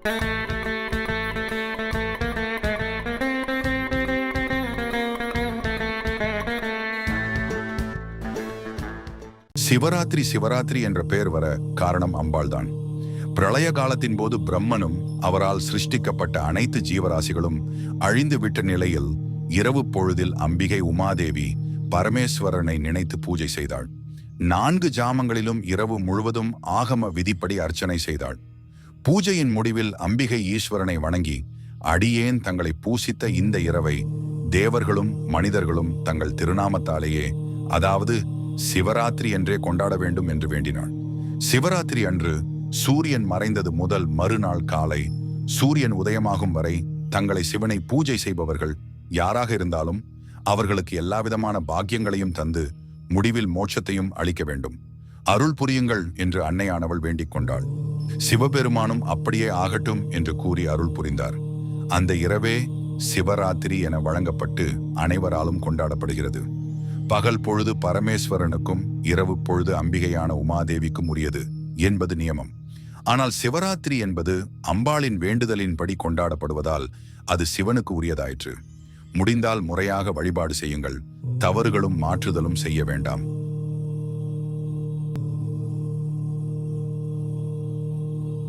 சிவராத்திரி சிவராத்திரி என்ற பெயர் வர காரணம் அம்பாள்தான். பிரளய காலத்தின் போது பிரம்மனும் அவரால் சிருஷ்டிக்கப்பட்ட அனைத்து ஜீவராசிகளும் அழிந்து விட்ட நிலையில் இரவு பொழுதில் அம்பிகை உமாதேவி பரமேஸ்வரனை நினைத்து பூஜை செய்தாள். 4 ஜாமங்களிலும் இரவு முழுவதும் ஆகம விதிப்படி அர்ச்சனை செய்தாள். பூஜையின் முடிவில் அம்பிகை ஈஸ்வரனை வணங்கி, அடியேன் தங்களை பூசித்த இந்த இரவை தேவர்களும் மனிதர்களும் தங்கள் திருநாமத்தாலேயே, அதாவது சிவராத்திரி என்றே கொண்டாட வேண்டும் என்று வேண்டினாள். சிவராத்திரி அன்று சூரியன் மறைந்தது முதல் மறுநாள் காலை சூரியன் உதயமாகும் வரை தங்களை சிவனை பூஜை செய்பவர்கள் யாராக இருந்தாலும் அவர்களுக்கு எல்லாவிதமான பாக்கியங்களையும் தந்து முடிவில் மோட்சத்தையும் அளிக்க வேண்டும், அருள் புரியுங்கள் என்று அன்னையானவள் வேண்டிக் கொண்டாள். சிவபெருமானும் அப்படியே ஆகட்டும் என்று கூறி அருள் புரிந்தார். அந்த இரவே சிவராத்திரி என வழங்கப்பட்டு அனைவராலும் கொண்டாடப்படுகிறது. பகல் பொழுது பரமேஸ்வரனுக்கும் இரவு பொழுது அம்பிகையான உமாதேவிக்கும் உரியது என்பது நியமம். ஆனால் சிவராத்திரி என்பது அம்பாளின் வேண்டுதலின்படி கொண்டாடப்படுவதால் அது சிவனுக்கு உரியதாயிற்று. முடிந்தால் முறையாக வழிபாடு செய்யுங்கள், தவறுகளும் மாற்றுதலும் செய்ய வேண்டாம்.